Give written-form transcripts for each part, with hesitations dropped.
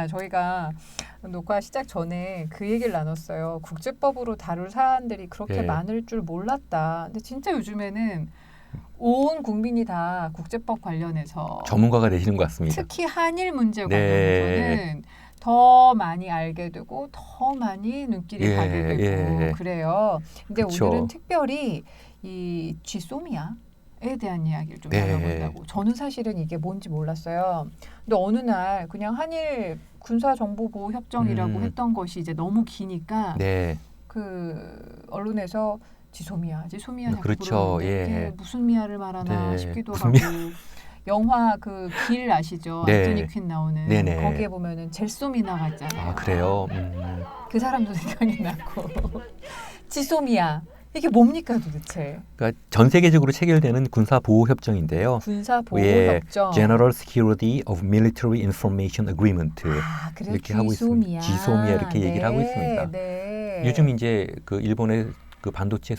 저희가 녹화 시작 전에 그 얘기를 나눴어요. 국제법으로 다룰 사안들이 그렇게 예. 많을 줄 몰랐다. 근데 진짜 요즘에는 온 국민이 다 국제법 관련해서 전문가가 되시는 것 같습니다. 특히 한일 문제 네. 관련해서는 더 많이 알게 되고 더 많이 눈길이 예, 가게 되고 예. 그래요. 근데 그쵸. 오늘은 특별히 이 쥐소미아에 대한 이야기를 좀 네. 나눠본다고. 저는 사실은 이게 뭔지 몰랐어요. 근데 어느 날 그냥 한일 군사정보보호협정이라고 했던 것이 이제 너무 기니까 네. 그 언론에서 지소미아 자꾸 그렇죠. 부르는데 이게 예. 무슨 미아를 말하나 네. 싶기도 무슨 하고 영화 그 길 아시죠? 네. 안토니 퀸 나오는 네네. 거기에 보면은 젤소미나가 있잖아요. 아, 그래요? 그 사람도 생각이 나고 지소미아 이게 뭡니까 도대체? 그러니까 전 세계적으로 체결되는 군사 보호 협정인데요. 군사보호협정. General Security of Military Information Agreement. 아, 그래서 이렇게 하고 있습니다. 지소미아 이렇게 얘기를 하고 있습니다. 네. 요즘 이제 그 일본의 그 반도체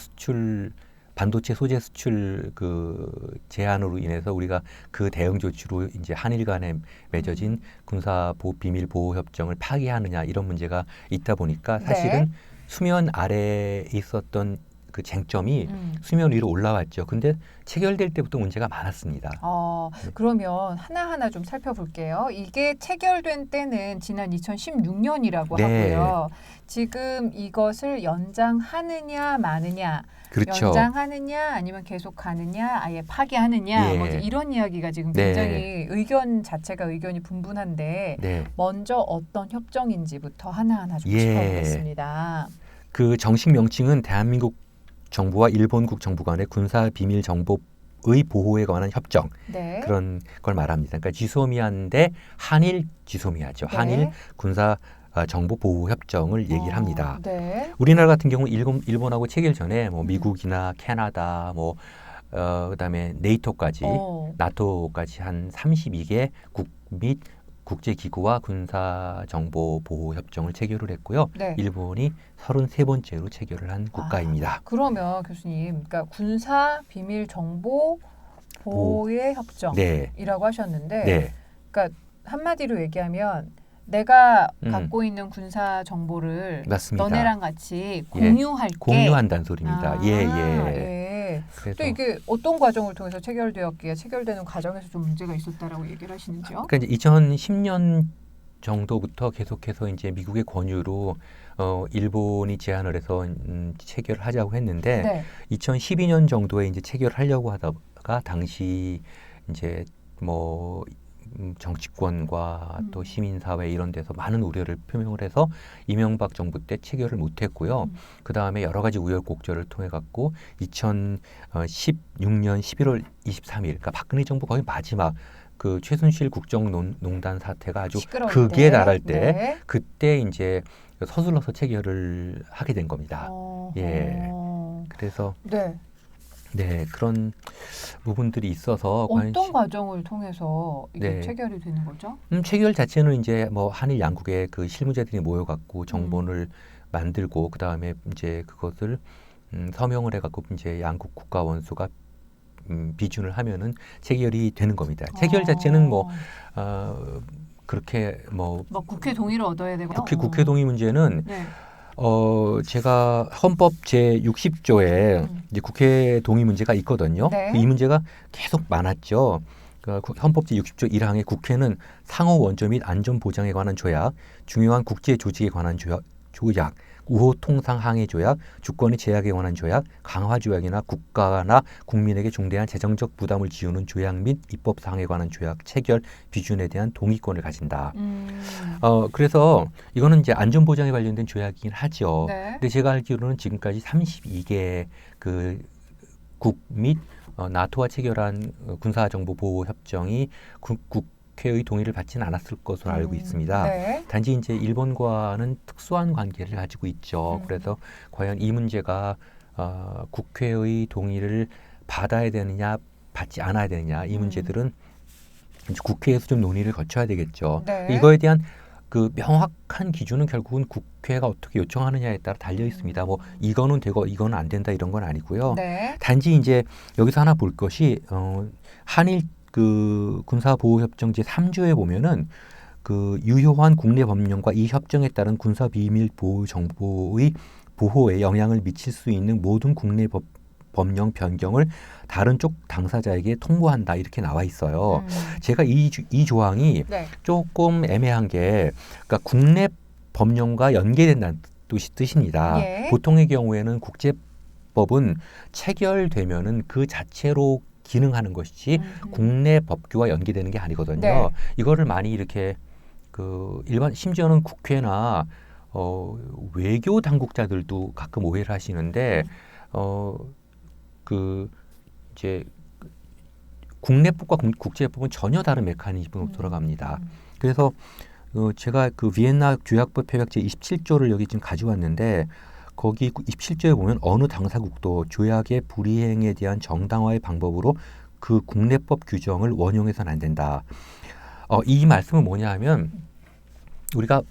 소재 수출 그 제한으로 인해서 우리가 그 대응 조치로 이제 한일 간에 맺어진 군사 비밀 보호 협정을 파기하느냐 이런 문제가 있다 보니까 사실은 네. 수면 아래에 있었던 그 쟁점이 수면 위로 올라왔죠. 근데 체결될 때부터 문제가 많았습니다. 그러면 하나하나 좀 살펴볼게요. 이게 체결된 때는 지난 2016년이라고 네. 하고요. 지금 이것을 연장하느냐 마느냐, 그렇죠. 연장하느냐 아니면 계속 가느냐, 아예 파기하느냐, 예. 뭐 이런 이야기가 지금 네. 굉장히 의견 자체가 의견이 분분한데 네. 먼저 어떤 협정인지부터 하나하나 좀 예. 짚어보겠습니다. 그 정식 명칭은 대한민국 정부와 일본국 정부 간의 군사 비밀 정보의 보호에 관한 협정. 네. 그런 걸 말합니다. 그러니까 지소미아인데 한일 지소미아죠. 네. 한일 군사 정보 보호 협정을 얘기를 합니다. 네. 우리나라 같은 경우 일본하고 체결 전에 뭐 미국이나 캐나다 뭐 그다음에 네이토까지 나토까지 한 32개 국 및 국제기구와 군사정보보호협정을 체결을 했고요. 네. 일본이 33번째로 체결을 한 국가입니다. 그러면 교수님, 그러니까 군사 비밀 정보 보호의 협정이라고 하셨는데, 네. 그러니까 한마디로 얘기하면 내가 음. 갖고 있는 군사 정보를 맞습니다. 너네랑 같이 공유할게. 공유한다는 소리입니다. 예. 또 이게 어떤 과정을 통해서 체결되었기에 체결되는 과정에서 좀 문제가 있었다라고 얘기를 하시는지요? 그러니까 이제 2010년 정도부터 계속해서 이제 미국의 권유로 일본이 제안을 해서 체결을 하자고 했는데 네. 2012년 정도에 이제 체결을 하려고 하다가 당시 이제 뭐 정치권과 또 시민사회 이런 데서 많은 우려를 표명을 해서 이명박 정부 때 체결을 못했고요. 그 다음에 여러 가지 우여곡절을 통해 갖고 2016년 11월 23일, 그러니까 박근혜 정부 거의 마지막 그 최순실 국정농단 사태가 아주 극에 달할 때 네. 그때 이제 서둘러서 체결을 하게 된 겁니다. 예. 그래서 네, 그런 부분들이 있어서 어떤 과정을 통해서 이게 체결이 되는 거죠? 체결 자체는 이제 뭐 한일 양국의 그 실무자들이 모여갖고 정본을 만들고 그 다음에 이제 그것을 서명을 해갖고 이제 양국 국가 원수가 비준을 하면은 체결이 되는 겁니다. 체결 자체는 뭐 그렇게 뭐 국회 동의를 얻어야 되고 국회 동의 문제는. 제가 헌법 제 60조에 이제 국회 동의 문제가 있거든요. 네. 이 문제가 계속 많았죠. 그러니까 헌법 제 60조 1항에 국회는 상호 원조 및 안전 보장에 관한 조약, 중요한 국제 조직에 관한 조약, 우호 통상 항해 조약, 주권의 제약에 관한 조약, 강화 조약이나 국가나 국민에게 중대한 재정적 부담을 지우는 조약 및 입법 사항에 관한 조약 체결 비준에 대한 동의권을 가진다. 그래서 이거는 이제 안전 보장에 관련된 조약이긴 하죠. 네. 근데 제가 알기로는 지금까지 32개 그 국 및 나토와 체결한 군사정보보호협정이 국회의 동의를 받지는 않았을 것으로 알고 있습니다. 네. 단지 이제 일본과는 특수한 관계를 가지고 있죠. 그래서 과연 이 문제가 국회의 동의를 받아야 되느냐, 받지 않아야 되느냐 이 문제들은 이제 국회에서 좀 논의를 거쳐야 되겠죠. 네. 이거에 대한 그 명확한 기준은 결국은 국회가 어떻게 요청하느냐에 따라 달려 있습니다. 뭐 이거는 되고 이거는 안 된다 이런 건 아니고요. 네. 단지 이제 여기서 하나 볼 것이 한일 그 군사보호협정 제 3조에 보면은 그 유효한 국내 법령과 이 협정에 따른 군사 비밀 보호 정보의 보호에 영향을 미칠 수 있는 모든 국내 법령 변경을 다른 쪽 당사자에게 통보한다 이렇게 나와 있어요. 제가 이 조항이 네. 조금 애매한 게 그러니까 국내 법령과 연계된다는 뜻입니다. 예. 보통의 경우에는 국제법은 체결되면은 그 자체로 기능하는 것이지 국내 법규와 연계되는 게 아니거든요. 네. 이거를 많이 이렇게 그 일반 심지어는 국회나 외교 당국자들도 가끔 오해를 하시는데 그 이제 국내법과 국제법은 전혀 다른 메커니즘으로 돌아갑니다. 그래서 제가 그 비엔나 조약법 협약 제 27조를 여기 지금 가져왔는데 거기 27조에 보면 어느 당사국도 조약의 불이행에 대한 정당화의 방법으로 그 국내법 규정을 원용해서는 안 된다. 이 말씀은 뭐냐 하면 우리가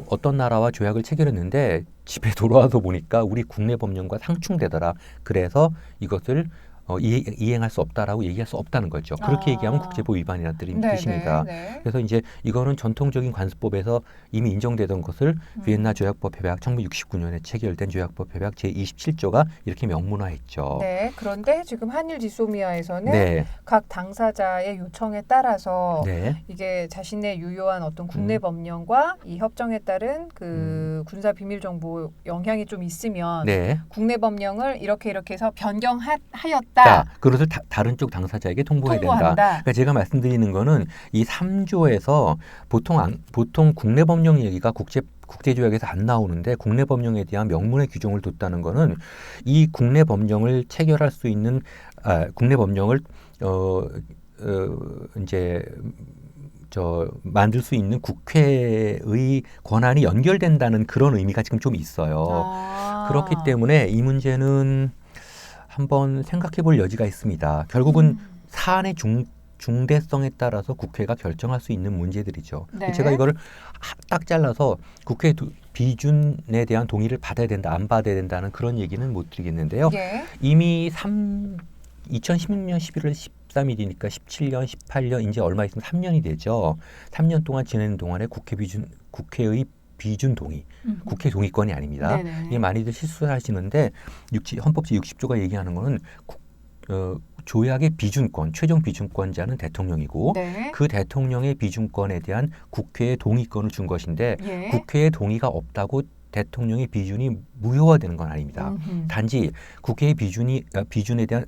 어떤 나라와 조약을 체결했는데 집에 돌아와서 보니까 우리 국내 법령과 상충되더라. 그래서 이것을 이행할 수 없다라고 얘기할 수 없다는 거죠. 그렇게 얘기하면 국제법 위반이라는 뜻입니다. 네. 그래서 이제 이거는 전통적인 관습법에서 이미 인정되던 것을 비엔나 조약법 협약 1969년에 체결된 조약법 협약 제27조가 이렇게 명문화했죠. 네. 그런데 지금 한일 지소미아에서는 네. 각 당사자의 요청에 따라서 네. 이게 자신의 유효한 어떤 국내 법령과 이 협정에 따른 그 군사 비밀 정보 영향이 좀 있으면 네. 국내 법령을 이렇게 해서 변경하였다. 그것을 다른 쪽 당사자에게 통보해야 된다. 그러니까 제가 말씀드리는 거는 이 3조에서 보통 국내 법령 얘기가 국제조약에서 안 나오는데 국내 법령에 대한 명문의 규정을 뒀다는 거는 이 국내 법령을 체결할 수 있는 국내 법령을 이제 만들 수 있는 국회의 권한이 연결된다는 그런 의미가 지금 좀 있어요. 그렇기 때문에 이 문제는 한번 생각해 볼 여지가 있습니다. 결국은 사안의 중대성에 따라서 국회가 결정할 수 있는 문제들이죠. 네. 제가 이거를 딱 잘라서 국회 비준에 대한 동의를 받아야 된다, 안 받아야 된다는 그런 얘기는 못 드리겠는데요. 예. 이미 2016년 11월 13일이니까 17년, 18년 이제 얼마 있으면 3년이 되죠. 3년 동안 지내는 동안에 국회의 비준 동의, 국회 동의권이 아닙니다. 이게 많이들 실수하시는데 헌법 제60조가 얘기하는 거는 조약의 비준권, 최종 비준권자는 대통령이고 그 대통령의 비준권에 대한 국회의 동의권을 준 것인데 국회의 동의가 없다고 대통령의 비준이 무효화되는 건 아닙니다. 단지 국회의 비준에 대한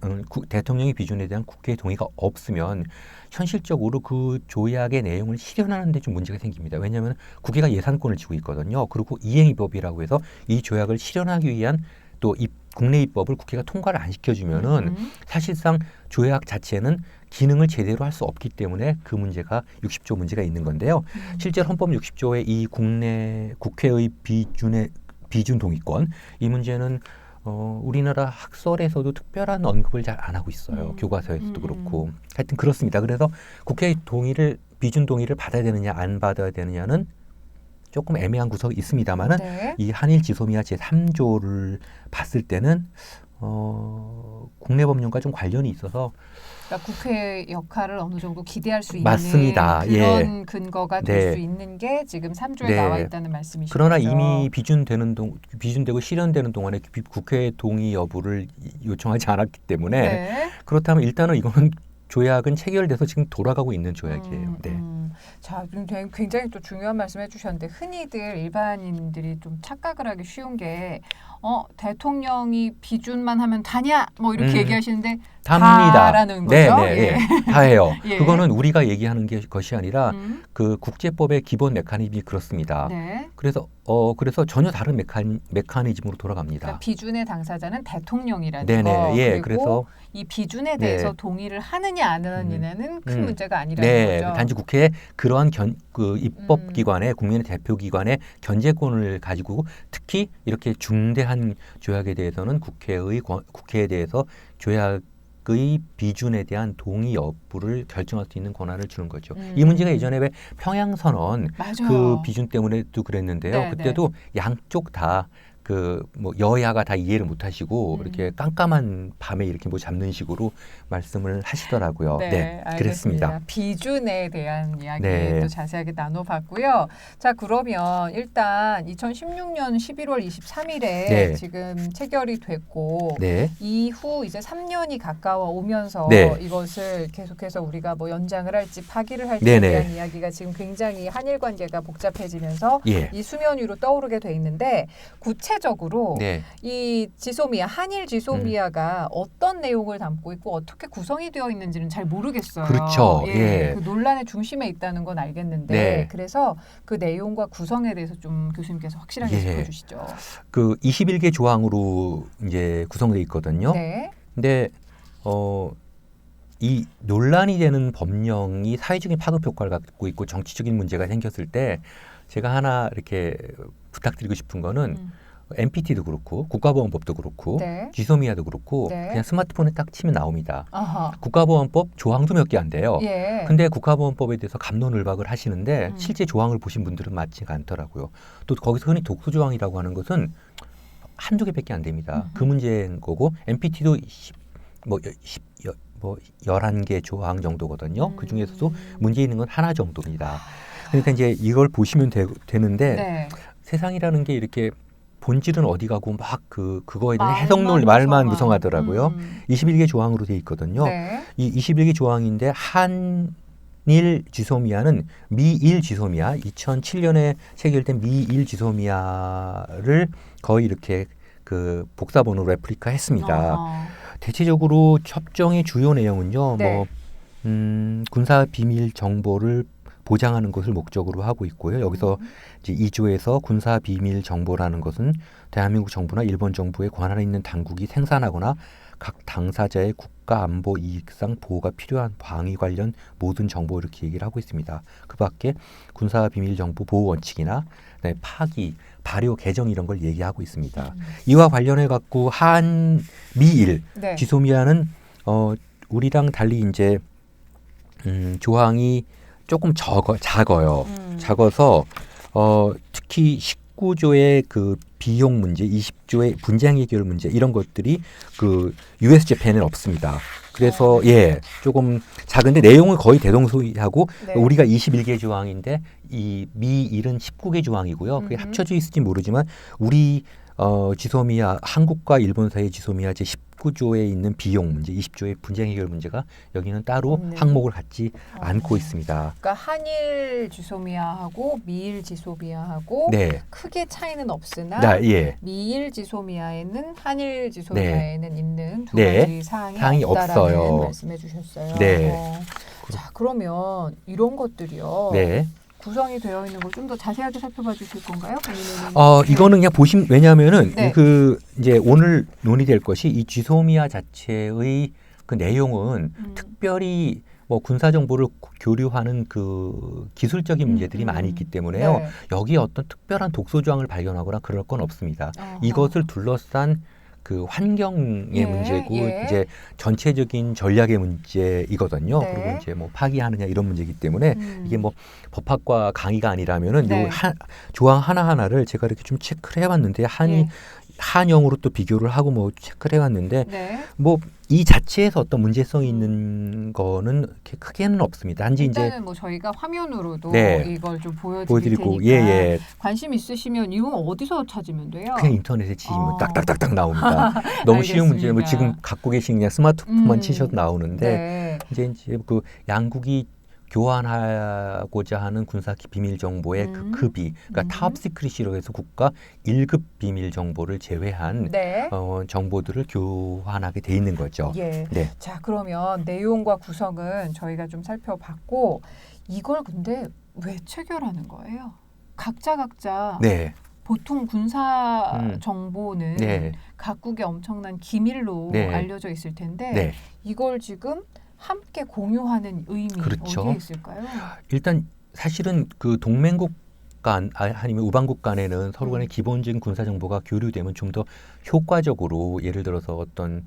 대통령의 비준에 대한 국회의 동의가 없으면 현실적으로 그 조약의 내용을 실현하는 데 좀 문제가 생깁니다. 왜냐하면 국회가 예산권을 쥐고 있거든요. 그리고 이행입법이라고 해서 이 조약을 실현하기 위한 또 국내 입법을 국회가 통과를 안 시켜주면은 사실상 조약 자체는 기능을 제대로 할 수 없기 때문에 그 문제가 60조 문제가 있는 건데요. 실제로 헌법 60조의 이 국회의 비준 동의권 이 문제는 우리나라 학설에서도 특별한 언급을 잘 안 하고 있어요. 교과서에서도 그렇고. 하여튼 그렇습니다. 그래서 국회의 비준 동의를 받아야 되느냐 안 받아야 되느냐는 조금 애매한 구석이 있습니다만은 이 한일 지소미아 제3조를 봤을 때는 국내 법령과 좀 관련이 있어서 그러니까 국회의 역할을 어느 정도 기대할 수 있는 맞습니다. 그런 근거가 될 수 있는 게 지금 3조에 나와 있다는 말씀이시죠. 그러나 이미 비준되고 실현되는 동안에 국회 동의 여부를 요청하지 않았기 때문에 그렇다면 일단은 이거는 조약은 체결돼서 지금 돌아가고 있는 조약이에요. 자, 굉장히 또 중요한 말씀해 주셨는데 흔히들 일반인들이 좀 착각을 하기 쉬운 게 대통령이 비준만 하면 다냐? 뭐 이렇게 얘기하시는데 다라는 거죠. 다예요. 그거는 우리가 얘기하는 것이 아니라 그 국제법의 기본 메커니즘이 그렇습니다. 그래서 전혀 다른 메커니즘으로 돌아갑니다. 그러니까 비준의 당사자는 대통령이라는 거. 그리고 그래서 이 비준에 대해서 동의를 하느냐 안 하느냐는 큰 문제가 아니라는 거죠. 단지 국회에 그러한 입법기관의 국민의 대표기관의 견제권을 가지고 특히 이렇게 중대한 조약에 대해서는 국회에 대해서 조약의 비준에 대한 동의 여부를 결정할 수 있는 권한을 주는 거죠. 이 문제가 예전에 왜 평양선언 그 비준 때문에도 그랬는데요. 그때도 양쪽 다 그 뭐 여야가 다 이해를 못하시고 이렇게 깜깜한 밤에 이렇게 뭐 잡는 식으로 말씀을 하시더라고요. 네, 알겠습니다. 그랬습니다. 비준에 대한 이야기 네. 또 자세하게 나눠봤고요. 자, 그러면 일단 2016년 11월 23일에 네. 지금 체결이 됐고 네, 이후 이제 3년이 가까워 오면서 네. 이것을 계속해서 우리가 뭐 연장을 할지 파기를 할지에 네네. 대한 이야기가 지금 굉장히 한일 관계가 복잡해지면서 예, 이 수면 위로 떠오르게 돼 있는데 구체적으로 네, 이 지소미아, 한일 지소미아가 어떤 내용을 담고 있고 어떻게 구성이 되어 있는지는 잘 모르겠어요. 그렇죠. 예. 그 논란의 중심에 있다는 건 알겠는데 네. 그래서 그 내용과 구성에 대해서 좀 교수님께서 확실하게 예. 짚어주시죠. 그 21개 조항으로 이제 구성되어 있거든요. 네. 근데 이 논란이 되는 법령이 사회적인 파급 효과를 갖고 있고 정치적인 문제가 생겼을 때 제가 하나 이렇게 부탁드리고 싶은 거는 NPT도 그렇고 국가보안법도 그렇고 네. 지소미아도 그렇고 네. 그냥 스마트폰에 딱 치면 나옵니다. 아하. 국가보안법 조항도 몇 개 안 돼요. 예. 근데 국가보안법에 대해서 갑론을박을 하시는데 음. 실제 조항을 보신 분들은 맞지가 않더라고요. 또 거기서 흔히 독소조항이라고 하는 것은 한두 개밖에 안 됩니다. 그 문제인 거고 NPT도 11개 조항 정도거든요. 그 중에서도 문제 있는 건 하나 정도입니다. 그러니까 이제 이걸 보시면 되는데 네. 세상이라는 게 이렇게 본질은 어디 가고 막 그거에 대한 말만 해석론을 말만 무성한. 무성하더라고요. 21개 조항으로 되어 있거든요. 네. 이 21개 조항인데 한일 지소미아는 미일 지소미아 2007년에 체결된 미일 지소미아를 거의 이렇게 그 복사본으로 레플리카 했습니다. 대체적으로 협정의 주요 내용은요. 네. 군사 비밀 정보를 보장하는 것을 목적으로 하고 있고요. 여기서 이제 2조에서 군사 비밀 정보라는 것은 대한민국 정부나 일본 정부의 권한에 있는 당국이 생산하거나 각 당사자의 국가 안보 이익상 보호가 필요한 방위 관련 모든 정보 이렇게 얘기를 하고 있습니다. 그 밖에 군사 비밀 정보 보호 원칙이나 파기, 발효, 개정 이런 걸 얘기하고 있습니다. 이와 관련해 갖고 한미일 네. 지소미아는 우리랑 달리 이제 조항이 조금 작아요. 작아서 특히 19조의 그 비용 문제, 20조의 분쟁 해결 문제 이런 것들이 그 US 재팬은 없습니다. 그래서 조금 작은데 내용은 거의 대동소이하고 네. 우리가 21개 조항인데 이 미일은 19개 조항이고요. 그게 합쳐져 있을지 모르지만 우리 지소미아 한국과 일본 사이의 지소미아 제 19조에 있는 비용 문제, 20조의 분쟁 해결 문제가 여기는 따로 항목을 갖지 않고 있습니다. 그러니까 한일 지소미아하고 미일 지소미아하고 네. 크게 차이는 없으나 예. 미일 지소미아에는 한일 지소미아에는 있는 두 네. 가지 사항이 없다라는 없어요. 말씀해 주셨어요. 네. 자, 그러면 이런 것들이요. 네. 구성이 되어 있는 걸 좀 더 자세하게 살펴봐 주실 건가요? 이거는 그냥 왜냐하면은 네. 이제 오늘 논의될 것이 이 지소미아 자체의 그 내용은 특별히 뭐 군사 정보를 교류하는 그 기술적인 문제들이 많이 있기 때문에요. 네. 여기에 어떤 특별한 독소 조항을 발견하거나 그럴 건 없습니다. 어허. 이것을 둘러싼 그 환경의 문제고 이제 전체적인 전략의 문제이거든요. 네. 그리고 이제 뭐 파기하느냐 이런 문제이기 때문에 이게 뭐 법학과 강의가 아니라면은 네. 요 조항 하나하나를 제가 이렇게 좀 체크를 해봤는데 한영으로 또 비교를 하고 뭐 체크를 해봤는데 네. 뭐 이 자체에서 어떤 문제성이 있는 거는 이렇게 크게는 없습니다. 단지 일단은 이제 뭐 저희가 화면으로도 네. 이걸 좀 보여드릴 보여드리고 테니까 관심 있으시면 이건 어디서 찾으면 돼요? 그냥 인터넷에 치면 딱딱딱딱 나옵니다. 너무 쉬운 문제. 뭐 지금 갖고 계신 그냥 스마트폰만 치셔도 나오는데 이제 그 양국이 교환하고자 하는 군사 비밀 정보의 그 급이, 그러니까 탑 시크릿이라고 해서 국가 1급 비밀 정보를 제외한 정보들을 교환하게 돼 있는 거죠. 예. 네. 자, 그러면 내용과 구성은 저희가 좀 살펴봤고 이걸 근데 왜 체결하는 거예요? 각자 네. 보통 군사 정보는 네. 각국의 엄청난 기밀로 네. 알려져 있을 텐데 네. 이걸 지금 함께 공유하는 의미 그렇죠. 어디에 있을까요? 일단 사실은 그 동맹국 간 아니면 우방국 간에는 서로 간의 기본적인 군사 정보가 교류되면 좀 더 효과적으로 예를 들어서 어떤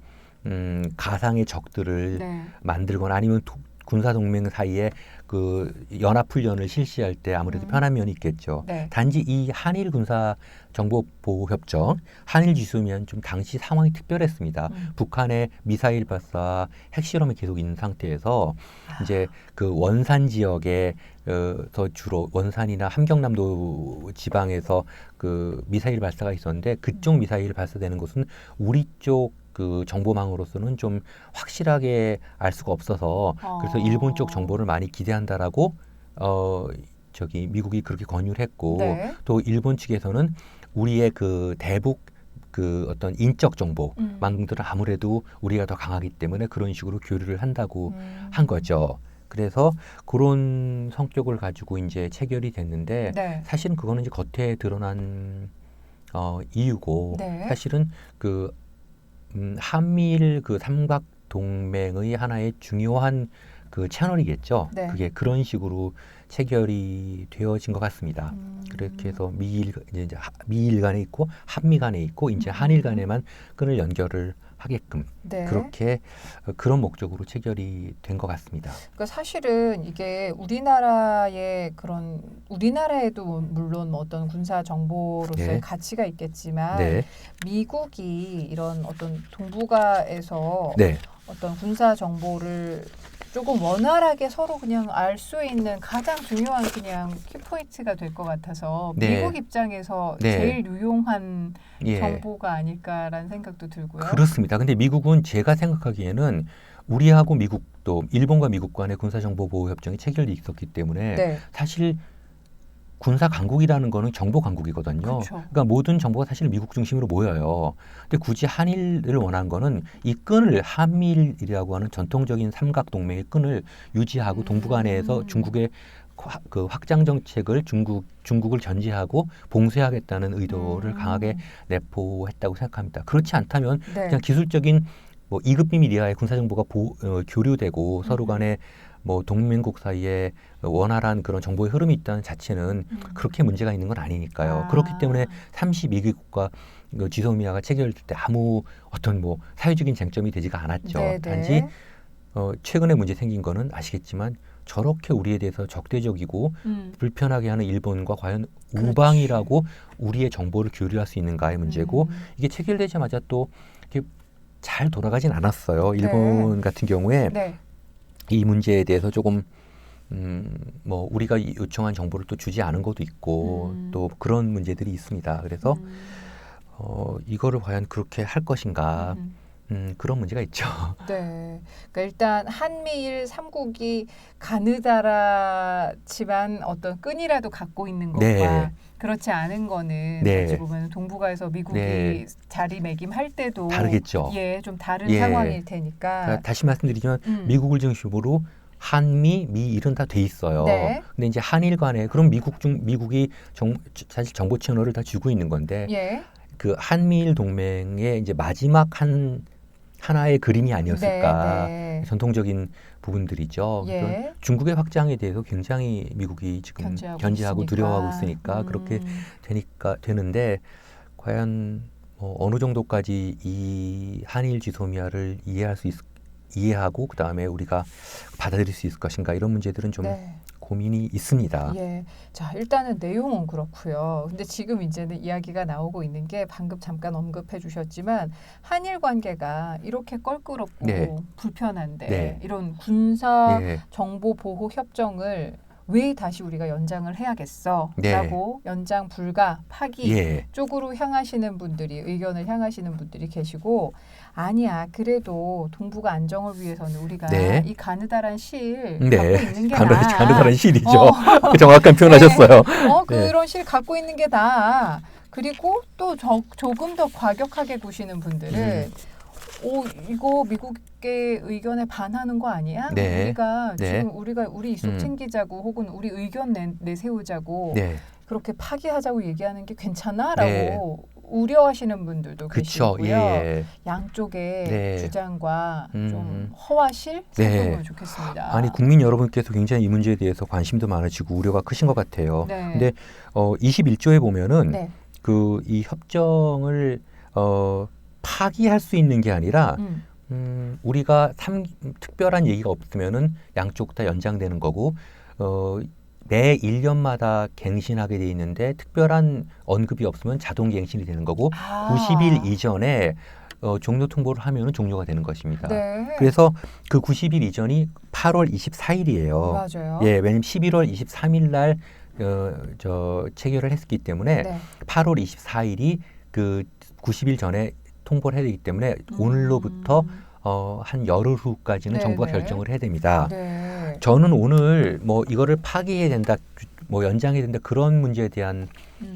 가상의 적들을 만들거나 아니면 군사 동맹 사이에 그 연합 훈련을 실시할 때 아무래도 편한 면이 있겠죠. 네. 단지 이 한일 군사 정보 보호 협정, 한일 지소미아는 좀 당시 상황이 특별했습니다. 북한의 미사일 발사, 핵실험이 계속 있는 상태에서 이제 그 원산 지역에 서 주로 원산이나 함경남도 지방에서 그 미사일 발사가 있었는데 그쪽 미사일 발사되는 곳은 우리 쪽 그 정보망으로서는 좀 확실하게 알 수가 없어서 그래서 일본 쪽 정보를 많이 기대한다라고 저기 미국이 그렇게 권유를 했고 네. 또 일본 측에서는 우리의 그 대북 그 어떤 인적 정보망들은 아무래도 우리가 더 강하기 때문에 그런 식으로 교류를 한다고 한 거죠. 그래서 그런 성격을 가지고 이제 체결이 됐는데 네. 사실은 그거는 이제 겉에 드러난 이유고 네. 사실은 그 한미일 그 삼각 동맹의 하나의 중요한 그 채널이겠죠. 네. 그게 그런 식으로 체결이 되어진 것 같습니다. 그렇게 해서 미일 간에 있고 한미 간에 있고 이제 한일 간에만 끈을 연결을 하게끔 네. 그렇게 그런 목적으로 체결이 된 것 같습니다. 그러니까 사실은 이게 우리나라의 그런 우리나라에도 물론 뭐 어떤 군사 정보로서의 네. 가치가 있겠지만 네, 미국이 이런 어떤 동북아에서 네, 어떤 군사 정보를 조금 원활하게 서로 그냥 알 수 있는 가장 중요한 그냥 키포인트가 될 것 같아서 네. 미국 입장에서 네. 제일 유용한 예, 정보가 아닐까라는 생각도 들고요. 그렇습니다. 근데 미국은 제가 생각하기에는 우리하고 미국도 일본과 미국 간의 군사정보보호협정이 체결돼 있었기 때문에 네. 사실 군사 강국이라는 거는 정보 강국이거든요. 그쵸. 그러니까 모든 정보가 사실 미국 중심으로 모여요. 근데 굳이 한일을 원한 거는 이 끈을 한미일이라고 하는 전통적인 삼각 동맹의 끈을 유지하고 동북아내에서 중국의 그 확장 정책을 중국을 견제하고 봉쇄하겠다는 의도를 강하게 내포했다고 생각합니다. 그렇지 않다면 네. 그냥 기술적인 뭐 2급 비밀 이하의 군사 정보가 교류되고 서로 간에 뭐 동맹국 사이에 원활한 그런 정보의 흐름이 있다는 자체는 그렇게 문제가 있는 건 아니니까요. 그렇기 때문에 32개국과 지소미아가 체결될 때 아무 어떤 뭐 사회적인 쟁점이 되지가 않았죠. 네네. 단지 최근에 문제 생긴 거는 아시겠지만 저렇게 우리에 대해서 적대적이고 불편하게 하는 일본과 과연 우방이라고 우리의 정보를 교류할 수 있는가의 문제고 이게 체결되자마자 또 이렇게 잘 돌아가진 않았어요. 일본 같은 경우에 네. 이 문제에 대해서 조금 뭐 우리가 요청한 정보를 또 주지 않은 것도 있고 또 그런 문제들이 있습니다. 그래서 이거를 과연 그렇게 할 것인가 그런 문제가 있죠. 네. 그러니까 일단 한미일 3국이 가느다랗지만 어떤 끈이라도 갖고 있는 것과 네. 그렇지 않은 거는 네. 어찌 보면 동북아에서 미국이 네. 자리매김할 때도 다르겠죠. 예, 좀 다른 예. 상황일 테니까. 그러니까 다시 말씀드리지만 미국을 중심으로 한미, 미일은 다 돼 있어요. 네. 근데 이제 한일 간에 그럼 미국이 사실 정보 채널을 다 쥐고 있는 건데 예. 그 한미일 동맹의 이제 마지막 하나의 그림이 아니었을까. 네. 전통적인 부분들이죠. 예. 중국의 확장에 대해서 굉장히 미국이 지금 견제하고 있으니까. 두려워하고 있으니까 그렇게 되는데 과연 어느 정도까지 이 한일 지소미아를 이해하고 그 다음에 우리가 받아들일 수 있을 것인가 이런 문제들은 좀 네. 고민이 있습니다. 예. 자, 일단은 내용은 그렇고요. 근데 지금 이제는 이야기가 나오고 있는 게 방금 잠깐 언급해 주셨지만 한일 관계가 이렇게 껄끄럽고 네. 불편한데 네. 이런 군사 예. 정보 보호 협정을 왜 다시 우리가 연장을 해야겠어? 네. 라고 연장 불가 파기 예. 쪽으로 향하시는 분들이 의견을 향하시는 분들이 계시고 아니야 그래도 동북아 안정을 위해서는 우리가 네. 이 가느다란 실 네. 갖고 있는 게 가느다란 실이죠. 어. 정확한 표현하셨어요. 네. 그런 실 갖고 있는 게 나아. 그리고 또 조금 더 과격하게 보시는 분들은 이거 미국의 의견에 반하는 거 아니야? 네. 우리가 네. 지금 우리 이속 챙기자고 혹은 우리 의견 내세우자고 네. 그렇게 파기하자고 얘기하는 게 괜찮아?라고 네. 우려하시는 분들도 그쵸. 계시고요. 예. 양쪽의 네. 주장과 좀 허와실 네. 살펴보면 좋겠습니다. 아니 국민 여러분께서 굉장히 이 문제에 대해서 관심도 많으시고 우려가 크신 것 같아요. 네. 근데 21조에 보면은 네. 그 이 협정을 파기할 수 있는 게 아니라 우리가 특별한 얘기가 없으면은 양쪽 다 연장되는 거고 매 1년마다 갱신하게 돼 있는데 특별한 언급이 없으면 자동 갱신이 되는 거고 90일 이전에 종료 통보를 하면은 종료가 되는 것입니다. 네. 그래서 그 90일 이전이 8월 24일이에요. 맞아요. 예, 왜냐면 11월 23일 날 체결을 했기 때문에 네. 8월 24일이 그 90일 전에 통보를 해야 되기 때문에 오늘로부터 한 열흘 후까지는 네, 정부가 네. 결정을 해야 됩니다. 네. 저는 오늘 뭐 이거를 파기해야 된다, 뭐 연장해야 된다 그런 문제에 대한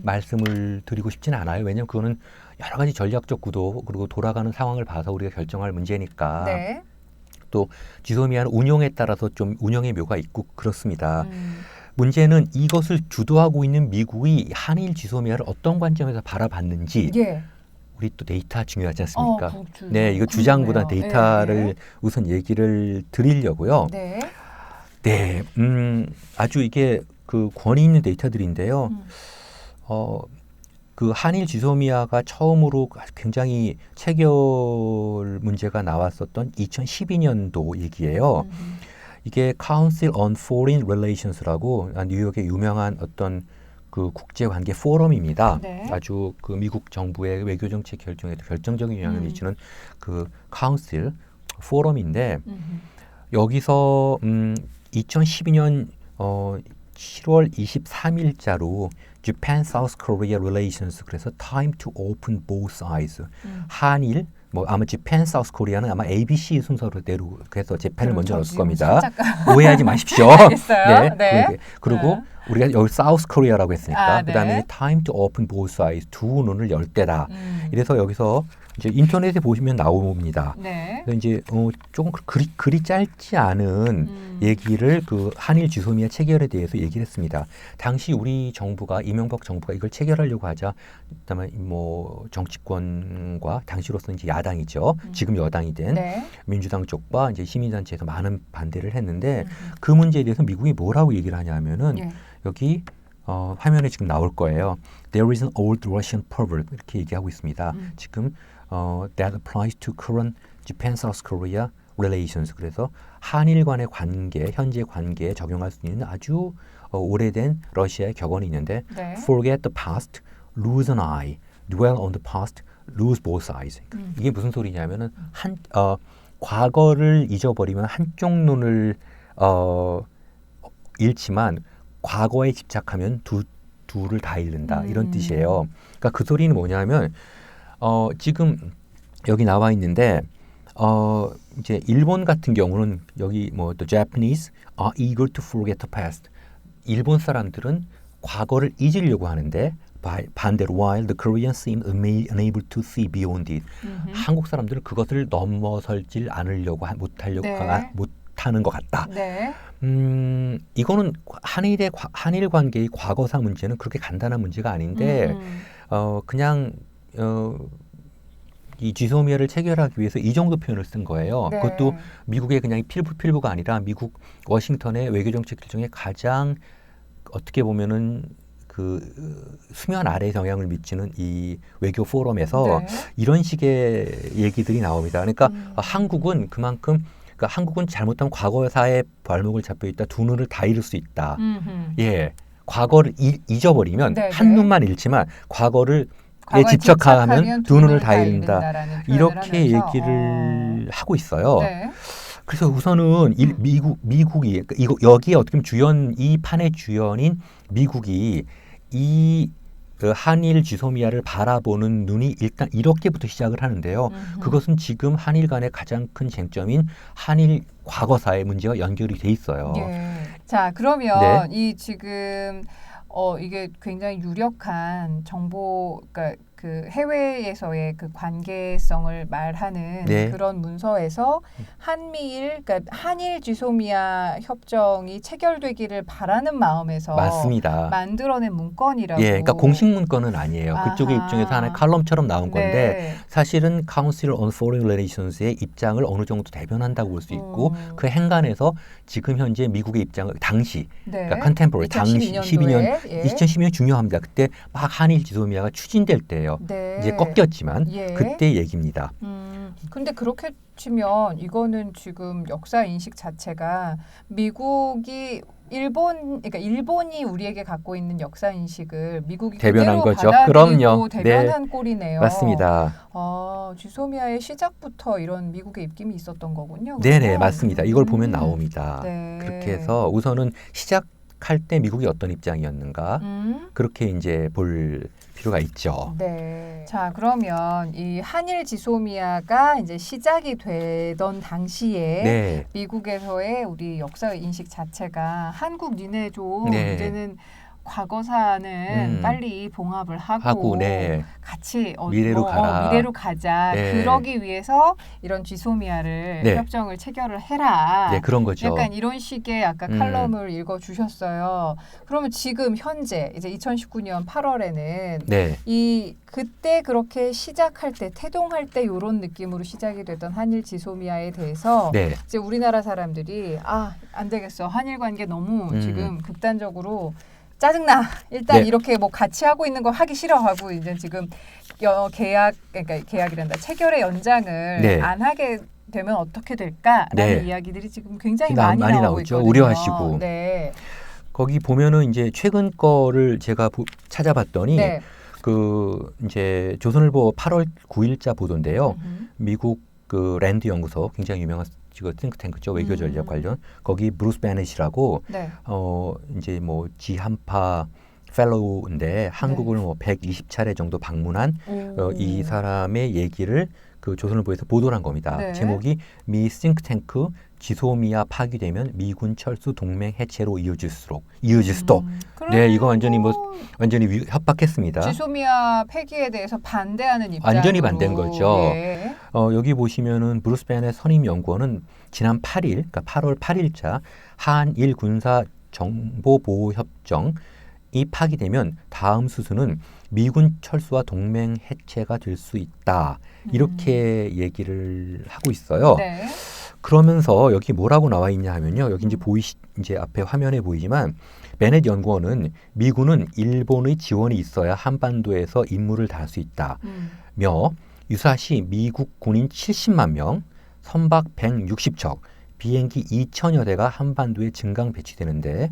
말씀을 드리고 싶지는 않아요. 왜냐하면 그거는 여러 가지 전략적 구도 그리고 돌아가는 상황을 봐서 우리가 결정할 문제니까. 네. 또 지소미아는 운용에 따라서 좀 운영의 묘가 있고 그렇습니다. 문제는 이것을 주도하고 있는 미국이 한일 지소미아를 어떤 관점에서 바라봤는지 예. 우리 또 데이터 중요하지 않습니까? 그렇죠. 네, 이거 주장보다 궁금해요. 데이터를 예. 우선 얘기를 드리려고요. 네. 네, 아주 이게 그 권위 있는 데이터들인데요. 그 한일 지소미아가 처음으로 굉장히 체결 문제가 나왔었던 2012년도 얘기예요. 이게 Council on Foreign Relations라고 뉴욕의 유명한 어떤 그 국제관계 포럼입니다. 네. 아주 그 미국 정부의 외교정책 결정에 결정적인 영향을 미치는 그 카운슬 포럼인데 여기서 2012년 7월 23일자로 Japan South Korea Relations 그래서 Time to Open Both Eyes 한일 뭐 아마 Japan South Korea는 아마 ABC 순서로 대로 그래서 재팬을 먼저 넣을 겁니다. 오해하지 마십시오. 알겠어요. 네. 그리고 우리가 여기 South Korea라고 했으니까 네. 그다음에 Time to Open Both Eyes 두 눈을 열 때다. 이래서 여기서 이제 인터넷에 보시면 나옵니다. 네. 그래서 이제 조금 그리 짧지 않은 얘기를 그 한일 지소미아 체결에 대해서 얘기를 했습니다. 당시 우리 정부가 이명박 정부가 이걸 체결하려고 하자, 그다음에 뭐 정치권과 당시로서는 이제 야당이죠. 지금 여당이 된 네. 민주당 쪽과 이제 시민단체에서 많은 반대를 했는데 그 문제에 대해서 미국이 뭐라고 얘기를 하냐면은 예. 여기 화면에 지금 나올 거예요. There is an old Russian proverb 이렇게 얘기하고 있습니다. 지금 that applies to current Japan-South Korea relations. 그래서 한일 간의 관계, 현재 관계에 적용할 수 있는 아주 오래된 러시아의 격언이 있는데 네. Forget the past, lose an eye. Dwell on the past, lose both eyes. 이게 무슨 소리냐면은 과거를 잊어버리면 한쪽 눈을 잃지만 과거에 집착하면 둘을 다 잃는다. 이런 뜻이에요. 그러니까 그 소리는 뭐냐면 지금 여기 나와 있는데 이제 일본 같은 경우는 여기 뭐 the Japanese are eager to forget the past. 일본 사람들은 과거를 잊으려고 하는데 반대로 while the Koreans seem unable to see beyond it. 한국 사람들은 그것을 넘어설질 않으려고 못하는 것 같다. 네. 이거는 한일 관계의 과거사 문제는 그렇게 간단한 문제가 아닌데 그냥 이 지소미아를 체결하기 위해서 이 정도 표현을 쓴 거예요. 네. 그것도 미국의 그냥 필부가 아니라 미국 워싱턴의 외교정책 결정에 가장 어떻게 보면은 그 수면 아래에 영향을 미치는 이 외교 포럼에서 네. 이런 식의 얘기들이 나옵니다. 그러니까 한국은 그만큼 한국은 잘못하면 과거사의 발목을 잡혀 있다 두 눈을 다 잃을 수 있다. 예, 과거를 잊어버리면 네네. 한 눈만 잃지만 과거에 집착하면 두 눈을 다 잃는다. 이렇게 얘기를 하고 있어요. 네. 그래서 우선은 미국이 여기에 어떻게 보면 이 판의 주연인 미국이 이 한일 지소미아를 바라보는 눈이 일단 이렇게부터 시작을 하는데요. 그것은 지금 한일 간의 가장 큰 쟁점인 한일 과거사의 문제와 연결이 돼 있어요. 예. 자, 그러면 네. 이 지금 이게 굉장히 유력한 정보, 그러니까 그 해외에서의 그 관계성을 말하는 네. 그런 문서에서 그러니까 한일 지소미아 협정이 체결되기를 바라는 마음에서 맞습니다. 만들어낸 문건이라고. 예, 그러니까 공식 문건은 아니에요. 아하. 그쪽의 입장에서 하나의 칼럼처럼 나온 건데 네. 사실은 Council on Foreign Relations의 입장을 어느 정도 대변한다고 볼 수 있고 그 행간에서 지금 현재 미국의 입장을 당시 네. 그러니까 컨템포러리 당시 2012년 중요합니다. 그때 막 한일 지소미아가 추진될 때예요. 네. 이제 꺾였지만 예. 그때 얘기입니다. 근데 그렇게 치면 이거는 지금 역사 인식 자체가 미국이 그러니까 일본이 우리에게 갖고 있는 역사 인식을 미국이 대변한 그대로 거죠. 받아들이고 그럼요. 대변한 네. 꼴이네요. 맞습니다. 지소미아의 시작부터 이런 미국의 입김이 있었던 거군요. 네네, 그러면? 맞습니다. 이걸 보면 나옵니다. 네. 그렇게 해서 우선은 시작할 때 미국이 어떤 입장이었는가 그렇게 이제 볼 필요가 있죠. 네. 자, 그러면 이 한일 지소미아가 이제 시작이 되던 당시에 네. 미국에서의 우리 역사 인식 자체가 한국 니네 좀 네. 이제는 과거사는 빨리 봉합을 하고 네. 같이 미래로 가라. 미래로 가자. 네. 그러기 위해서 이런 지소미아를 네. 협정을 체결을 해라. 네, 그런 거죠. 약간 이런 식의 아까 칼럼을 읽어주셨어요. 그러면 지금 현재 이제 2019년 8월에는 네. 그때 그렇게 시작할 때 태동할 때 이런 느낌으로 시작이 됐던 한일 지소미아에 대해서 네. 이제 우리나라 사람들이 안 되겠어. 한일 관계 너무 지금 극단적으로 짜증나. 일단 네. 이렇게 뭐 같이 하고 있는 거 하기 싫어하고 이제 지금 그러니까 계약이란다. 체결의 연장을 네. 안 하게 되면 어떻게 될까라는 네. 이야기들이 지금 굉장히 많이 많이 나오고 나오죠. 있거든요. 우려하시고. 네. 거기 보면은 이제 최근 거를 제가 찾아봤더니 네. 그 이제 조선일보 8월 9일자 보도인데요. 미국 그 랜드 연구소 굉장히 유명한 띵크탱크죠. 외교 전략 관련. 거기 브루스 베넷이라고 네. 이제 뭐 지한파 펠로우인데 한국을 뭐 120차례 정도 방문한 이 사람의 얘기를 그 조선일보에서 보도를 한 겁니다. 네. 제목이 미 싱크탱크 지소미아 파기되면 미군 철수 동맹 해체로 이어질 수도. 네, 이거 완전히 협박했습니다. 지소미아 폐기에 대해서 반대하는 입장으로 완전히 반대인 거죠. 예. 여기 보시면은 브루스 베넷 선임 연구원은 지난 8일, 그러니까 8월 8일자 한일 군사 정보 보호 협정이 파기되면 다음 수순은 미군 철수와 동맹 해체가 될 수 있다. 이렇게 얘기를 하고 있어요. 네. 그러면서 여기 뭐라고 나와 있냐 하면요. 여기 이제 앞에 화면에 보이지만 베넷 연구원은 미군은 일본의 지원이 있어야 한반도에서 임무를 다할 수 있다며 유사시 미국 군인 70만 명, 선박 160척, 비행기 2천여 대가 한반도에 증강 배치되는데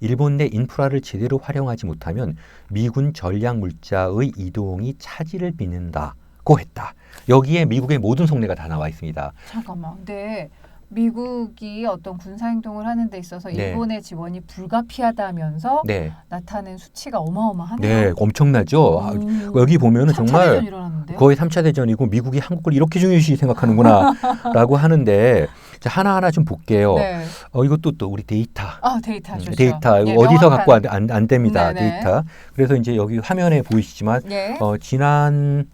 일본 내 인프라를 제대로 활용하지 못하면 미군 전략 물자의 이동이 차질을 빚는다고 했다. 여기에 미국의 모든 속내가 다 나와 있습니다. 잠깐만. 근데 미국이 어떤 군사 행동을 하는 데 있어서 네. 일본의 지원이 불가피하다면서 네, 나타낸 수치가 어마어마하네요. 네, 엄청나죠. 여기 보면은 3차 정말 대전 일어났는데요? 거의 3차 대전이고 미국이 한국을 이렇게 중요시 생각하는구나라고 하는데 자, 하나하나 좀 볼게요. 네. 이것도 또 우리 데이터. 데이터 좋죠. 데이터 예, 어디서 명확한. 갖고 안 됩니다. 네네. 데이터. 그래서 이제 여기 화면에 보이시지만 예. 지난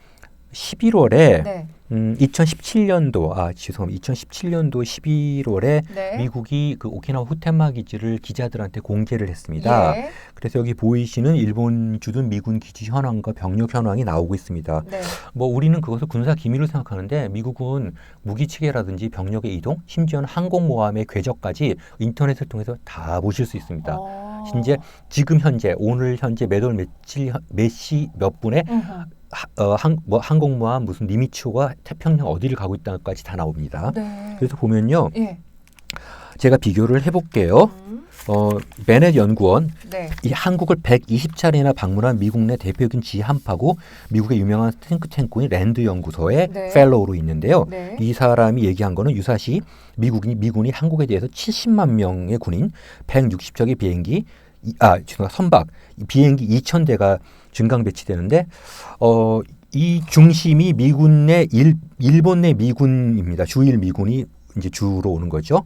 11월에 네. 2017년도 2017년도 11월에 네. 미국이 그 오키나와 후텐마 기지를 기자들한테 공개를 했습니다. 예. 그래서 여기 보이시는 일본 주둔 미군 기지 현황과 병력 현황이 나오고 있습니다. 네. 뭐 우리는 그것을 군사 기밀로 생각하는데 미국은 무기 체계라든지 병력의 이동, 심지어는 항공모함의 궤적까지 인터넷을 통해서 다 보실 수 있습니다. 이제 지금 현재 오늘 현재 몇 월 며칠 몇 시 몇 분에 항공모함 무슨 니미츠호가 태평양 어디를 가고 있다까지 다 나옵니다. 네. 그래서 보면요, 예. 제가 비교를 해볼게요. 베넷 연구원 네. 이 한국을 120차례나 방문한 미국 내 대표적인 지한파고 미국의 유명한 탱크탱크인 랜드 연구소의 네. 펠로우로 있는데요. 네. 이 사람이 얘기한 거는 유사시 미군이 한국에 대해서 70만 명의 군인, 160척의 비행기, 선박, 비행기 2,000대가 증강 배치되는데 이 중심이 미군 내 일본 내 미군입니다. 주일 미군이 이제 주로 오는 거죠.